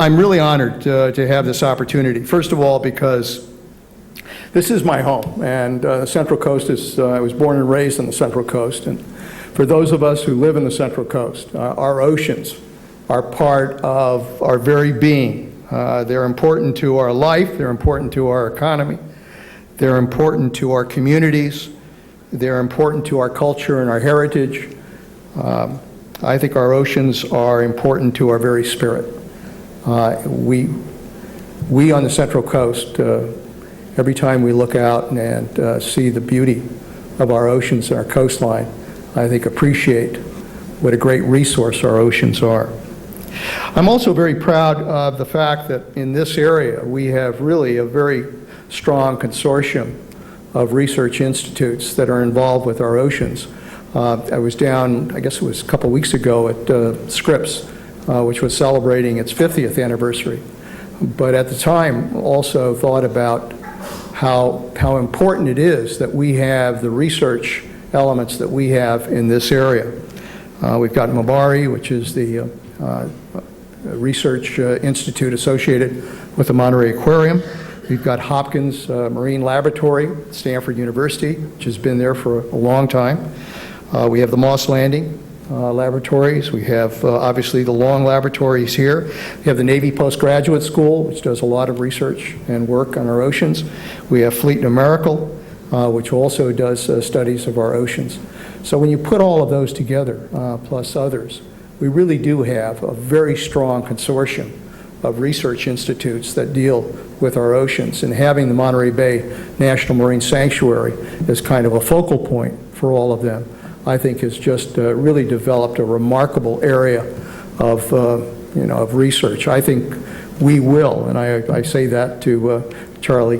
I'm really honored to have this opportunity. First of all, because this is my home, and the Central Coast is, I was born and raised on the Central Coast, and for those of us who live in the Central Coast, our oceans are part of our very being. They're important to our life, they're important to our economy, they're important to our communities, they're important to our culture and our heritage. I think our oceans are important to our very spirit. We on the Central Coast, every time we look out and see the beauty of our oceans and our coastline, I think appreciate what a great resource our oceans are. I'm also very proud of the fact that in this area we have really a very strong consortium of research institutes that are involved with our oceans. I was down, I guess it was a couple weeks ago, at Scripps, which was celebrating its 50th anniversary. But at the time also thought about how important it is that we have the research elements that we have in this area. We've got Mabari, which is the research institute associated with the Monterey Aquarium. We've got Hopkins Marine Laboratory at Stanford University, which has been there for a long time. We have the Moss Landing laboratories. We have obviously the Long laboratories here. We have the Navy Postgraduate School, which does a lot of research and work on our oceans. We have Fleet Numerical, which also does studies of our oceans. So when you put all of those together, plus others, we really do have a very strong consortium of research institutes that deal with our oceans, and having the Monterey Bay National Marine Sanctuary as kind of a focal point for all of them, I think has just really developed a remarkable area of, of research. I think we will, and I say that to Charlie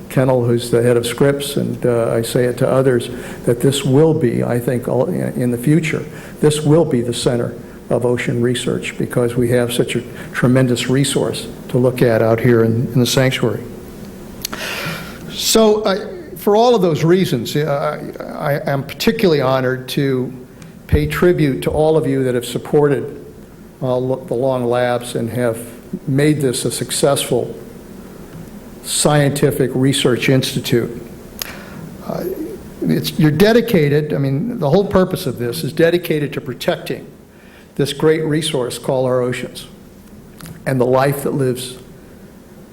Kennel, who's the head of Scripps, and I say it to others, that this will be, I think, in the future, this will be the center of ocean research, because we have such a tremendous resource to look at out here in the sanctuary. So for all of those reasons, I am particularly honored to pay tribute to all of you that have supported the Long Labs and have made this a successful scientific research institute. You're dedicated, I mean, the whole purpose of this is dedicated to protecting this great resource called our oceans and the life that lives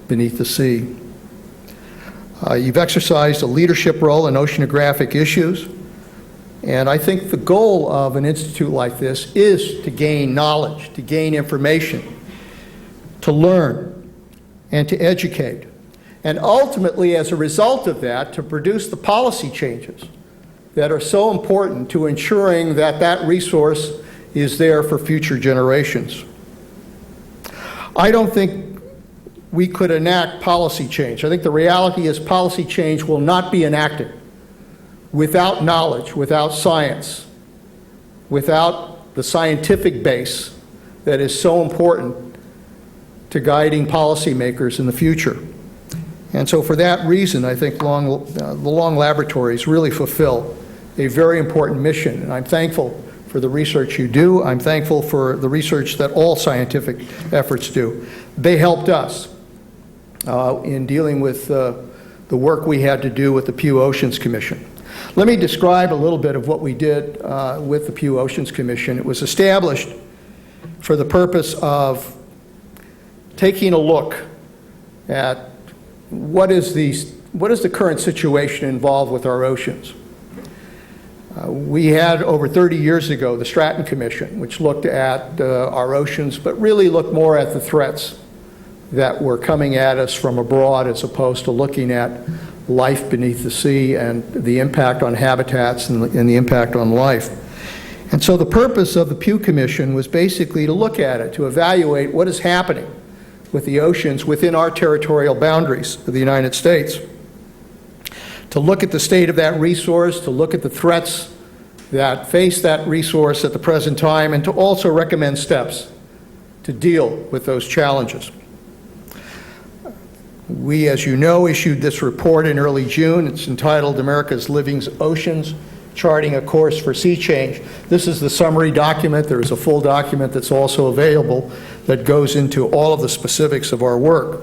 beneath the sea. You've exercised a leadership role in oceanographic issues, and I think the goal of an institute like this is to gain knowledge, to gain information, to learn, and to educate, and ultimately, as a result of that, to produce the policy changes that are so important to ensuring that that resource is there for future generations. I don't think we could enact policy change. I think the reality is policy change will not be enacted without knowledge, without science, without the scientific base that is so important to guiding policymakers in the future. And so for that reason, I think the Long Laboratories really fulfill a very important mission, and I'm thankful for the research you do. I'm thankful for the research that all scientific efforts do. They helped us in dealing with the work we had to do with the Pew Oceans Commission. Let me describe a little bit of what we did with the Pew Oceans Commission. It was established for the purpose of taking a look at what is the current situation involved with our oceans. We had over 30 years ago the Stratton Commission, which looked at our oceans, but really looked more at the threats that were coming at us from abroad, as opposed to looking at life beneath the sea and the impact on habitats and the impact on life. And so the purpose of the Pew Commission was basically to look at it, to evaluate what is happening with the oceans within our territorial boundaries of the United States, to look at the state of that resource, to look at the threats that face that resource at the present time, and to also recommend steps to deal with those challenges. We, as you know, issued this report in early June. It's entitled America's Living Oceans charting a course for sea change. This is the summary document. There is a full document that's also available that goes into all of the specifics of our work.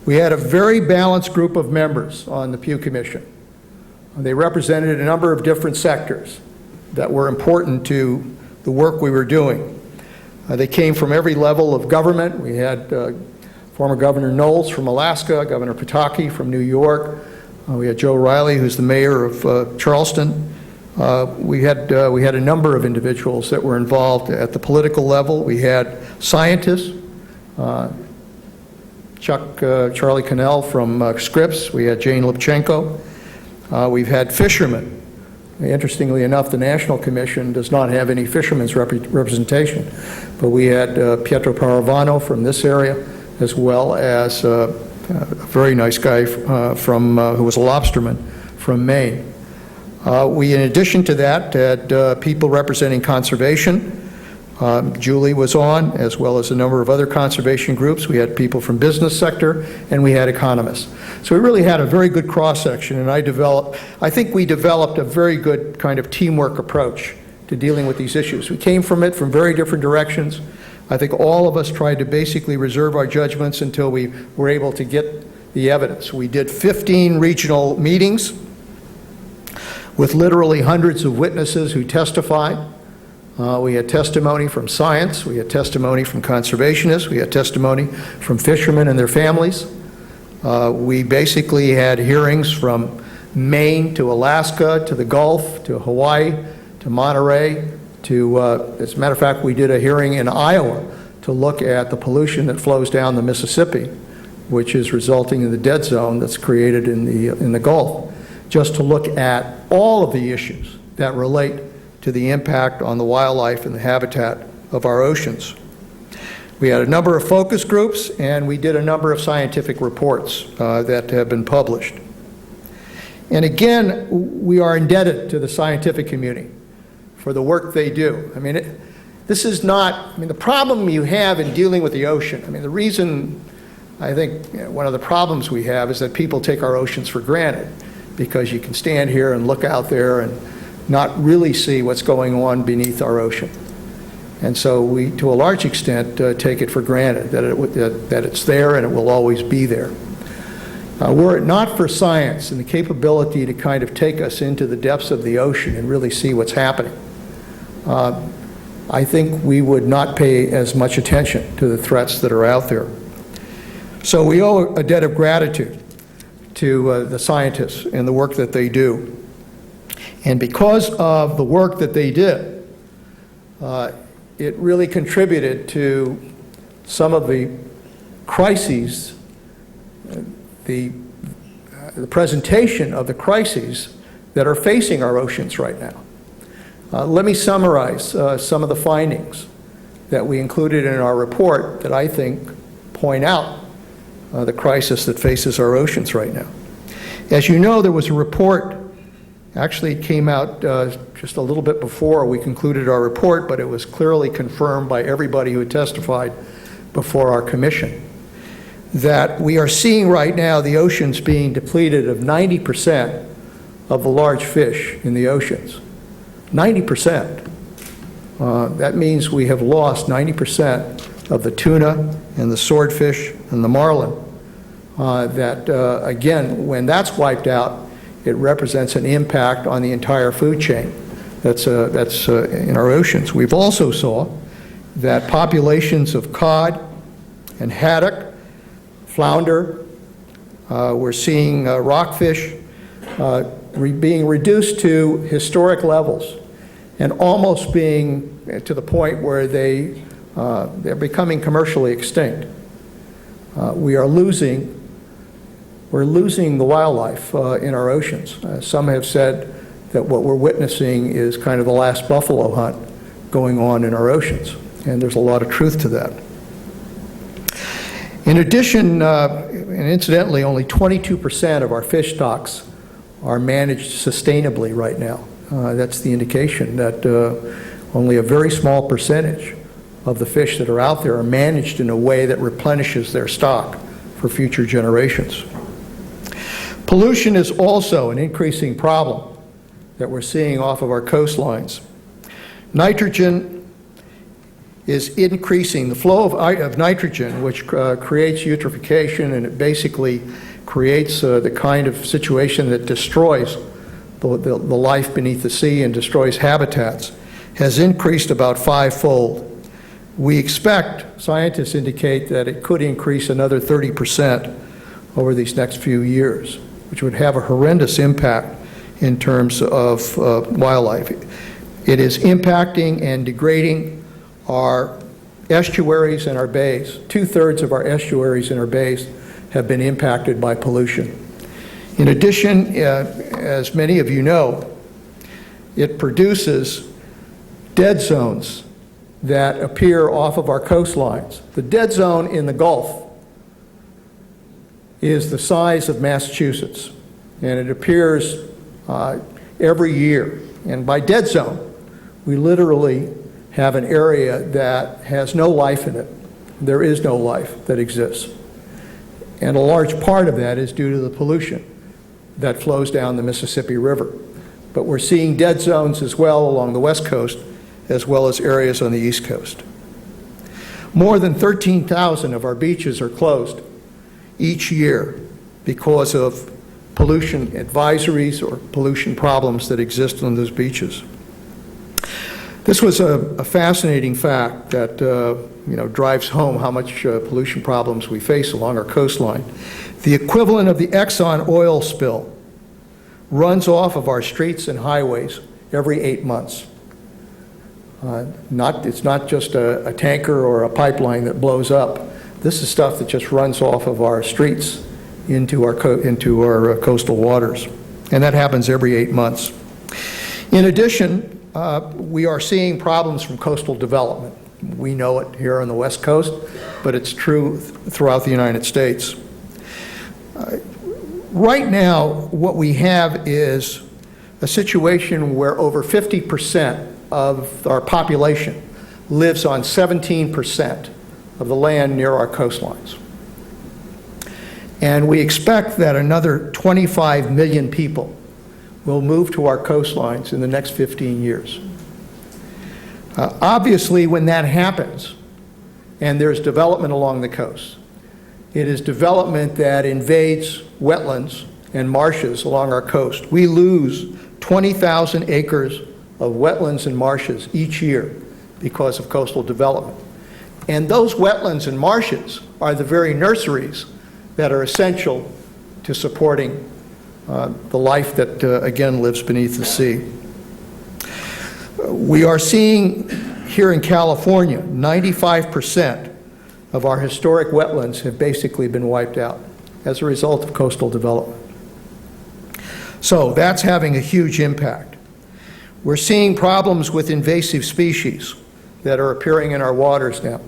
We had a very balanced group of members on the Pew Commission. They represented a number of different sectors that were important to the work we were doing. They came from every level of government. We had former Governor Knowles from Alaska, Governor Pataki from New York. We had Joe Riley, who's the mayor of Charleston. We had a number of individuals that were involved at the political level. We had scientists, Charlie Cannell from Scripps. We had Jane Lipchenko. We've had fishermen. Interestingly enough, the National Commission does not have any fishermen's representation, but we had Pietro Paravano from this area, as well as a very nice guy who was a lobsterman from Maine. We, in addition to that, had people representing conservation. Julie was on, as well as a number of other conservation groups. We had people from business sector, and we had economists. So we really had a very good cross-section, and I think we developed a very good kind of teamwork approach to dealing with these issues. We came from it from very different directions. I think all of us tried to basically reserve our judgments until we were able to get the evidence. We did 15 regional meetings with literally hundreds of witnesses who testified. We had testimony from science, we had testimony from conservationists, we had testimony from fishermen and their families. We basically had hearings from Maine to Alaska to the Gulf to Hawaii to Monterey to, as a matter of fact, we did a hearing in Iowa to look at the pollution that flows down the Mississippi, which is resulting in the dead zone that's created in the Gulf, just to look at all of the issues that relate to the impact on the wildlife and the habitat of our oceans. We had a number of focus groups, and we did a number of scientific reports that have been published. And again, we are indebted to the scientific community for the work they do. I mean, the problem you have in dealing with the ocean, the reason I think one of the problems we have is that people take our oceans for granted, because you can stand here and look out there and not really see what's going on beneath our ocean. And so we, to a large extent, take it for granted that it's there and it will always be there. Were it not for science and the capability to kind of take us into the depths of the ocean and really see what's happening, I think we would not pay as much attention to the threats that are out there. So we owe a debt of gratitude to the scientists and the work that they do. And because of the work that they did, it really contributed to some of the crises, the presentation of the crises that are facing our oceans right now. Let me summarize some of the findings that we included in our report that I think point out the crisis that faces our oceans right now. As you know, there was a report. Actually, it came out just a little bit before we concluded our report, but it was clearly confirmed by everybody who had testified before our commission, that we are seeing right now the oceans being depleted of 90% of the large fish in the oceans. 90%. That means we have lost 90% of the tuna and the swordfish and the marlin. Again, when that's wiped out, it represents an impact on the entire food chain that's in our oceans. We've also saw that populations of cod and haddock, flounder, we're seeing rockfish being reduced to historic levels and almost being to the point where they're becoming commercially extinct. We're losing the wildlife in our oceans. Some have said that what we're witnessing is kind of the last buffalo hunt going on in our oceans, and there's a lot of truth to that. In addition, and incidentally, only 22% of our fish stocks are managed sustainably right now. That's the indication that only a very small percentage of the fish that are out there are managed in a way that replenishes their stock for future generations. Pollution is also an increasing problem that we're seeing off of our coastlines. Nitrogen is increasing. The flow of nitrogen, which creates eutrophication, and it basically creates the kind of situation that destroys the life beneath the sea and destroys habitats, has increased about 5-fold. We expect, scientists indicate, that it could increase another 30% over these next few years, which would have a horrendous impact in terms of wildlife. It is impacting and degrading our estuaries and our bays. 2/3 of our estuaries and our bays have been impacted by pollution. In addition, as many of you know, it produces dead zones that appear off of our coastlines. The dead zone in the Gulf is the size of Massachusetts, and it appears every year. And by dead zone, we literally have an area that has no life in it. There is no life that exists. And a large part of that is due to the pollution that flows down the Mississippi River. But we're seeing dead zones as well along the West Coast, as well as areas on the East Coast. More than 13,000 of our beaches are closed each year because of pollution advisories or pollution problems that exist on those beaches. This was a fascinating fact that drives home how much pollution problems we face along our coastline. The equivalent of the Exxon oil spill runs off of our streets and highways every 8 months. It's not just a tanker or a pipeline that blows up. This is stuff that just runs off of our streets into our coastal waters, and that happens every 8 months. In addition, we are seeing problems from coastal development. We know it here on the West Coast, but it's true throughout the United States. Right now, what we have is a situation where over 50% of our population lives on 17% of the land near our coastlines. And we expect that another 25 million people will move to our coastlines in the next 15 years. Obviously, when that happens, and there's development along the coast, it is development that invades wetlands and marshes along our coast. We lose 20,000 acres of wetlands and marshes each year because of coastal development. And those wetlands and marshes are the very nurseries that are essential to supporting the life that, again, lives beneath the sea. We are seeing here in California, 95% of our historic wetlands have basically been wiped out as a result of coastal development. So that's having a huge impact. We're seeing problems with invasive species that are appearing in our waters now.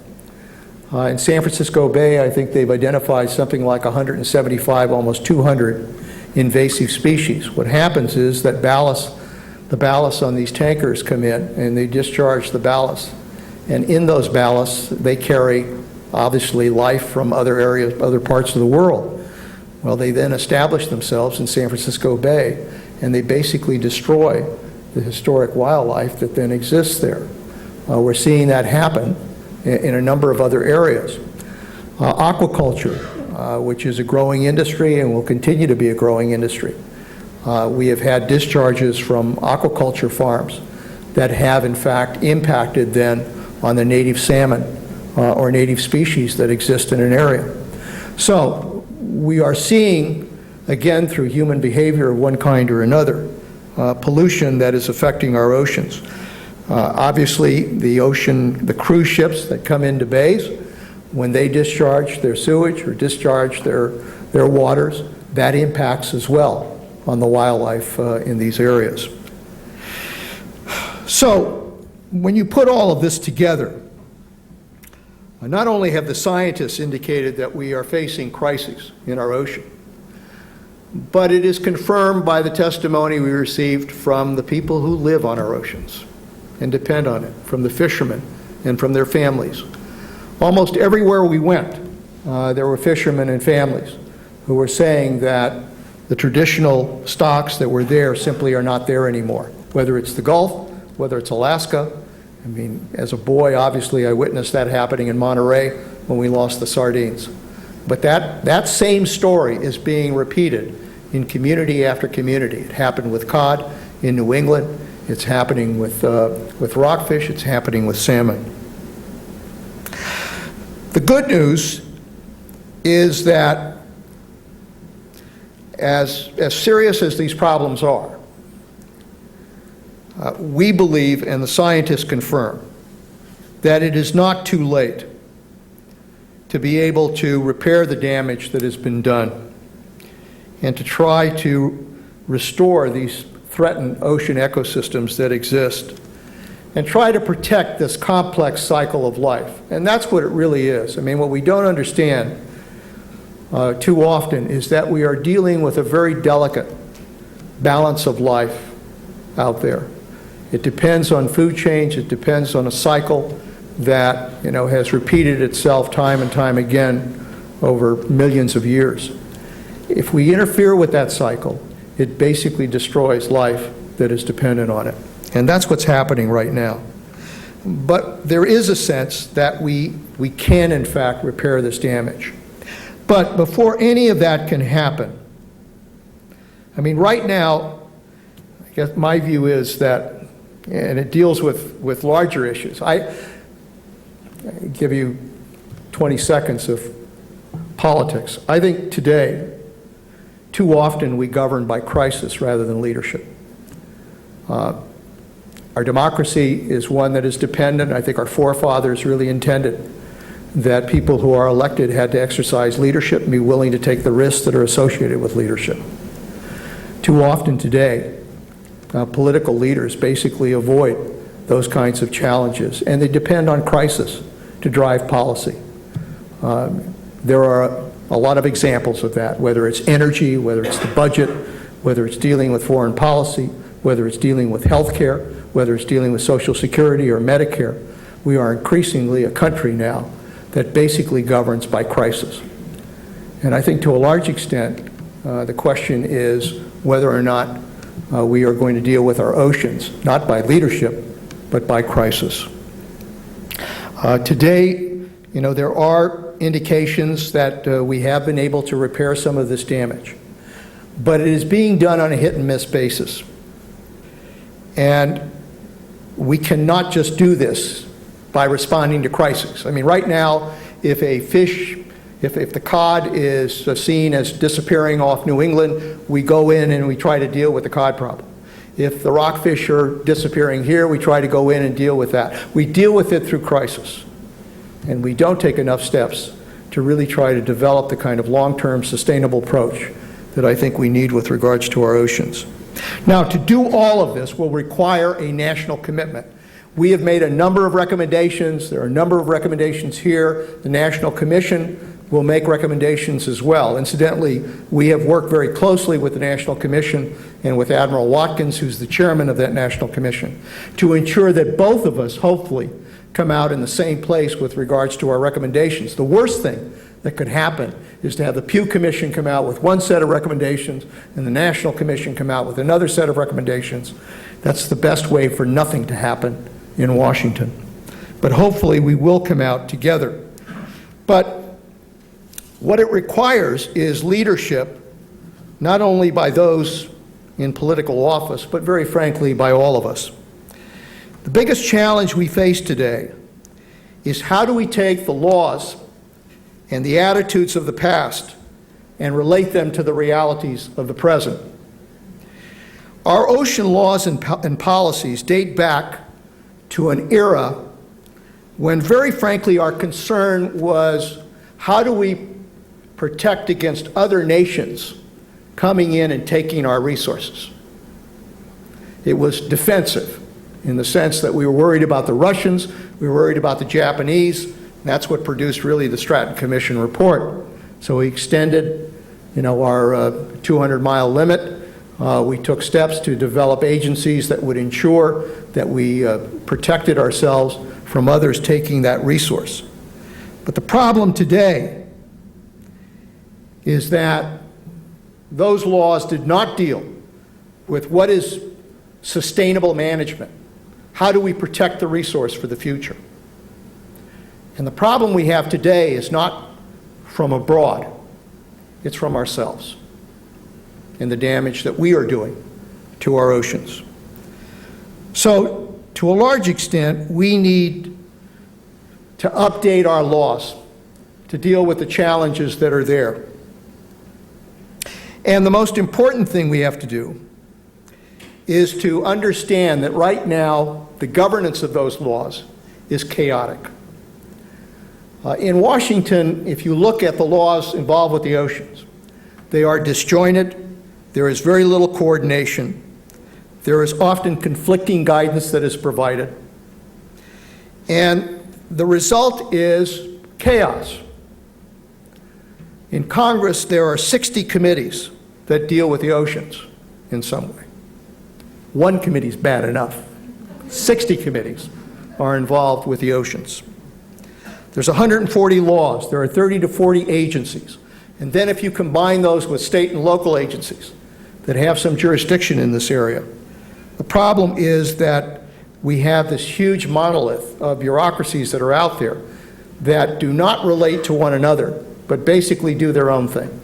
In San Francisco Bay, I think they've identified something like 175, almost 200 invasive species. What happens is that the ballast on these tankers come in and they discharge the ballast. And in those ballasts, they carry, obviously, life from other areas, other parts of the world. Well, they then establish themselves in San Francisco Bay, and they basically destroy the historic wildlife that then exists there. We're seeing that happen in a number of other areas. Aquaculture, which is a growing industry and will continue to be a growing industry. We have had discharges from aquaculture farms that have, in fact, impacted then on the native salmon or native species that exist in an area. So we are seeing, again, through human behavior of one kind or another, pollution that is affecting our oceans. Obviously, the cruise ships that come into bays, when they discharge their sewage or discharge their waters, that impacts as well on the wildlife in these areas. So, when you put all of this together, not only have the scientists indicated that we are facing crises in our ocean, but it is confirmed by the testimony we received from the people who live on our oceans and depend on it, from the fishermen and from their families. Almost everywhere we went, there were fishermen and families who were saying that The traditional stocks that were there simply are not there anymore, whether it's the Gulf, whether it's Alaska. I mean, as a boy, obviously, I witnessed that happening in Monterey when we lost the sardines. But that same story is being repeated in community after community. It happened with cod in New England. It's happening with rockfish. It's happening with salmon. The good news is that as serious as these problems are, we believe, and the scientists confirm, that it is not too late to be able to repair the damage that has been done and to try to restore these threatened ocean ecosystems that exist and try to protect this complex cycle of life. And that's what it really is. I mean, what we don't understand too often is that we are dealing with a very delicate balance of life out there. It depends on food chains. It depends on a cycle that, has repeated itself time and time again over millions of years. If we interfere with that cycle, it basically destroys life that is dependent on it. And that's what's happening right now. But there is a sense that we can, in fact, repair this damage. But before any of that can happen, I mean, right now, I guess my view is that, and it deals with larger issues. I give you 20 seconds of politics. I think today, too often we govern by crisis rather than leadership. Our democracy is one that is dependent. I think our forefathers really intended that people who are elected had to exercise leadership and be willing to take the risks that are associated with leadership. Too often today, political leaders basically avoid those kinds of challenges, and they depend on crisis to drive policy. There are a lot of examples of that, whether it's energy, whether it's the budget, whether it's dealing with foreign policy, whether it's dealing with health care, whether it's dealing with Social Security or Medicare. We are increasingly a country now that basically governs by crisis. And I think to a large extent, the question is whether or not we are going to deal with our oceans, not by leadership, but by crisis. Today, there are indications that we have been able to repair some of this damage, but it is being done on a hit and miss basis. And we cannot just do this by responding to crisis. I mean, right now, if the cod is seen as disappearing off New England, we go in and we try to deal with the cod problem. If the rockfish are disappearing here, we try to go in and deal with that. We deal with it through crisis. And we don't take enough steps to really try to develop the kind of long-term sustainable approach that I think we need with regards to our oceans. Now, to do all of this will require a national commitment. We have made a number of recommendations. There are a number of recommendations here. The National Commission will make recommendations as well. Incidentally, we have worked very closely with the National Commission and with Admiral Watkins, who's the chairman of that National Commission, to ensure that both of us, hopefully, come out in the same place with regards to our recommendations. The worst thing that could happen is to have the Pew Commission come out with one set of recommendations and the National Commission come out with another set of recommendations. That's the best way for nothing to happen in Washington. But hopefully we will come out together. But what it requires is leadership, not only by those in political office, but very frankly by all of us. The biggest challenge we face today is how do we take the laws and the attitudes of the past and relate them to the realities of the present. Our ocean laws and policies date back to an era when, very frankly, our concern was how do we protect against other nations coming in and taking our resources. It was defensive in the sense that we were worried about the Russians, we were worried about the Japanese. That's what produced really the Stratton Commission report. So we extended, our 200-mile limit. We took steps to develop agencies that would ensure that we protected ourselves from others taking that resource. But the problem today is that those laws did not deal with what is sustainable management. How do we protect the resource for the future? And the problem we have today is not from abroad, it's from ourselves and the damage that we are doing to our oceans. So, to a large extent, we need to update our laws to deal with the challenges that are there. And the most important thing we have to do is to understand that right now the governance of those laws is chaotic. In Washington, if you look at the laws involved with the oceans, they are disjointed, there is very little coordination, there is often conflicting guidance that is provided, and the result is chaos. In Congress, there are 60 committees that deal with the oceans in some way. One committee is bad enough. 60 committees are involved with the oceans. There's 140 laws. There are 30 to 40 agencies. And then if you combine those with state and local agencies that have some jurisdiction in this area, the problem is that we have this huge monolith of bureaucracies that are out there that do not relate to one another, but basically do their own thing.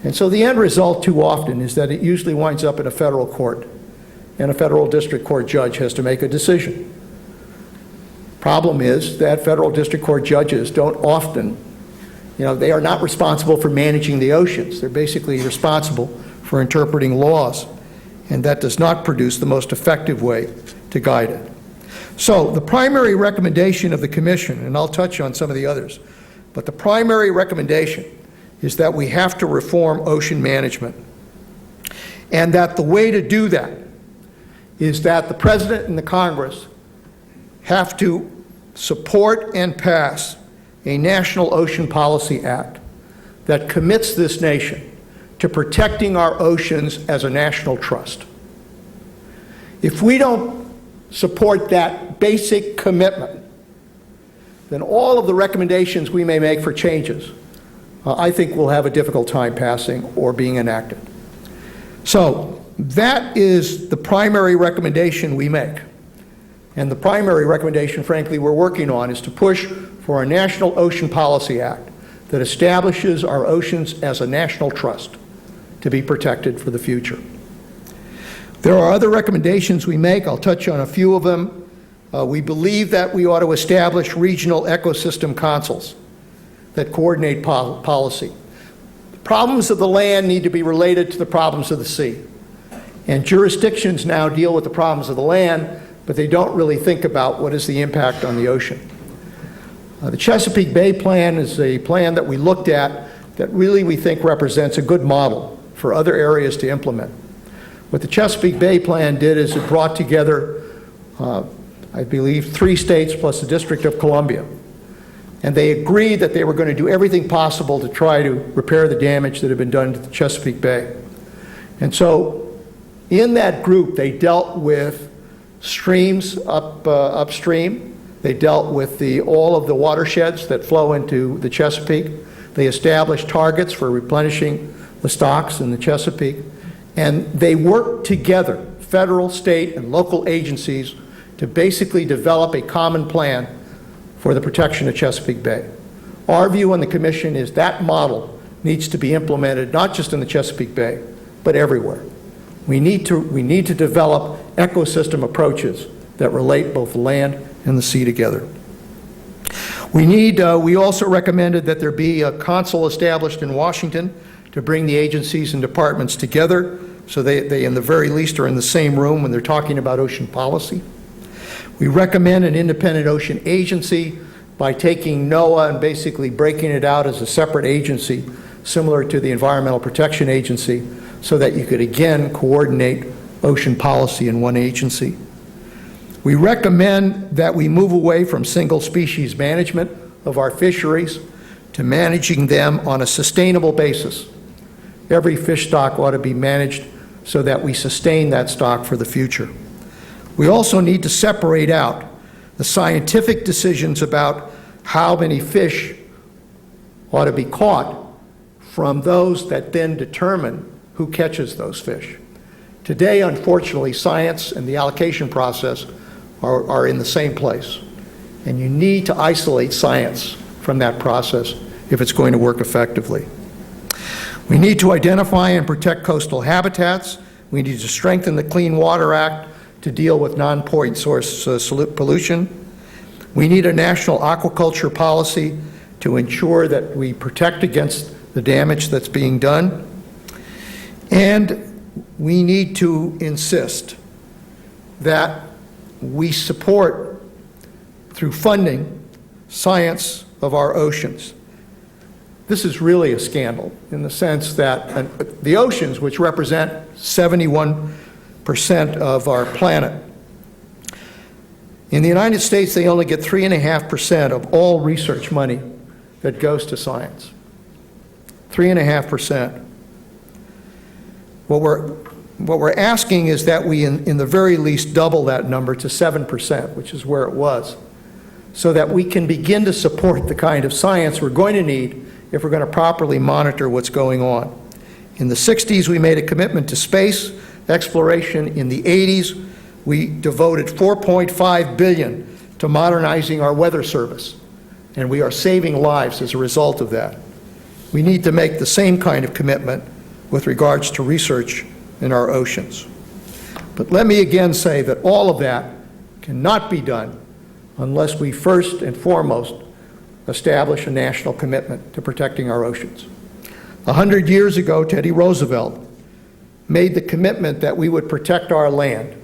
And so the end result too often is that it usually winds up in a federal court, and a federal district court judge has to make a decision. Problem is that federal district court judges don't often, they are not responsible for managing the oceans. They're basically responsible for interpreting laws, and that does not produce the most effective way to guide it. So the primary recommendation of the Commission, and I'll touch on some of the others, but the primary recommendation is that we have to reform ocean management, and that the way to do that is that the President and the Congress have to support and pass a National Ocean Policy Act that commits this nation to protecting our oceans as a national trust. If we don't support that basic commitment, then all of the recommendations we may make for changes, I think we'll have a difficult time passing or being enacted. So that is the primary recommendation we make. And the primary recommendation, frankly, we're working on is to push for a National Ocean Policy Act that establishes our oceans as a national trust to be protected for the future. There are other recommendations we make. I'll touch on a few of them. We believe that we ought to establish regional ecosystem councils that coordinate policy. The problems of the land need to be related to the problems of the sea. And jurisdictions now deal with the problems of the land, but they don't really think about what is the impact on the ocean. The Chesapeake Bay Plan is a plan that we looked at that really we think represents a good model for other areas to implement. What the Chesapeake Bay Plan did is it brought together, I believe, 3 states plus the District of Columbia. And they agreed that they were going to do everything possible to try to repair the damage that had been done to the Chesapeake Bay. And so in that group, they dealt with streams upstream. They dealt with all of the watersheds that flow into the Chesapeake. They established targets for replenishing the stocks in the Chesapeake. And they worked together, federal, state, and local agencies, to basically develop a common plan for the protection of Chesapeake Bay. Our view on the Commission is that model needs to be implemented not just in the Chesapeake Bay, but everywhere. We need to develop ecosystem approaches that relate both the land and the sea together. We also recommended that there be a council established in Washington to bring the agencies and departments together so they in the very least are in the same room when they're talking about ocean policy. We recommend an independent ocean agency by taking NOAA and basically breaking it out as a separate agency similar to the Environmental Protection Agency so that you could again coordinate ocean policy in one agency. We recommend that we move away from single species management of our fisheries to managing them on a sustainable basis. Every fish stock ought to be managed so that we sustain that stock for the future. We also need to separate out the scientific decisions about how many fish ought to be caught from those that then determine who catches those fish. Today, unfortunately, science and the allocation process are in the same place. And you need to isolate science from that process if it's going to work effectively. We need to identify and protect coastal habitats. We need to strengthen the Clean Water Act to deal with non-point source pollution. We need a national aquaculture policy to ensure that we protect against the damage that's being done. And we need to insist that we support, through funding, science of our oceans. This is really a scandal in the sense that the oceans, which represent 71% of our planet, in the United States, they only get 3.5% of all research money that goes to science. 3.5%. What we're asking is that we, in the very least, double that number to 7%, which is where it was, so that we can begin to support the kind of science we're going to need if we're going to properly monitor what's going on. In the 60s, we made a commitment to space exploration. In the 80s, we devoted $4.5 billion to modernizing our weather service, and we are saving lives as a result of that. We need to make the same kind of commitment with regards to research in our oceans. But let me again say that all of that cannot be done unless we first and foremost establish a national commitment to protecting our oceans. 100 years ago, Teddy Roosevelt made the commitment that we would protect our land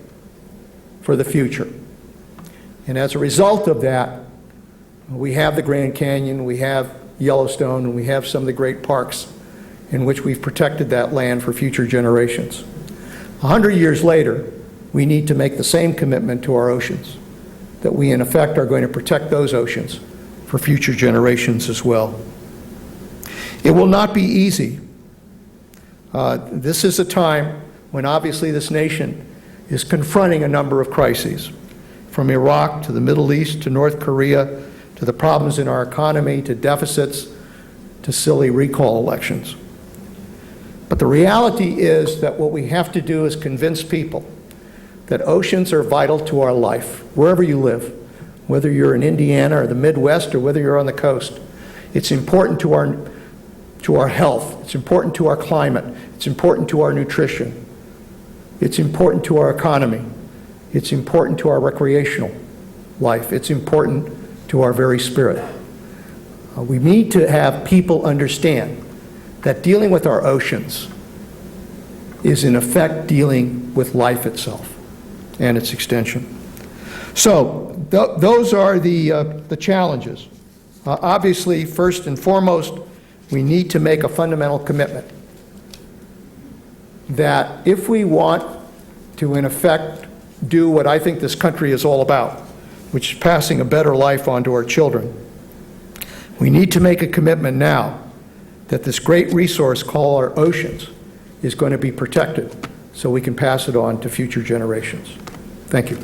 for the future. And as a result of that, we have the Grand Canyon, we have Yellowstone, and we have some of the great parks in which we've protected that land for future generations. 100 years later, we need to make the same commitment to our oceans, that we in effect are going to protect those oceans for future generations as well. It will not be easy. This is a time when obviously this nation is confronting a number of crises, from Iraq to the Middle East to North Korea to the problems in our economy to deficits to silly recall elections. But the reality is that what we have to do is convince people that oceans are vital to our life, wherever you live, whether you're in Indiana or the Midwest or whether you're on the coast. It's important to our health. It's important to our climate. It's important to our nutrition. It's important to our economy. It's important to our recreational life. It's important to our very spirit. We need to have people understand that dealing with our oceans is in effect dealing with life itself and its extension. So those are the challenges. Obviously, first and foremost, we need to make a fundamental commitment that if we want to, in effect, do what I think this country is all about, which is passing a better life on to our children, we need to make a commitment now that this great resource called our oceans is going to be protected so we can pass it on to future generations. Thank you.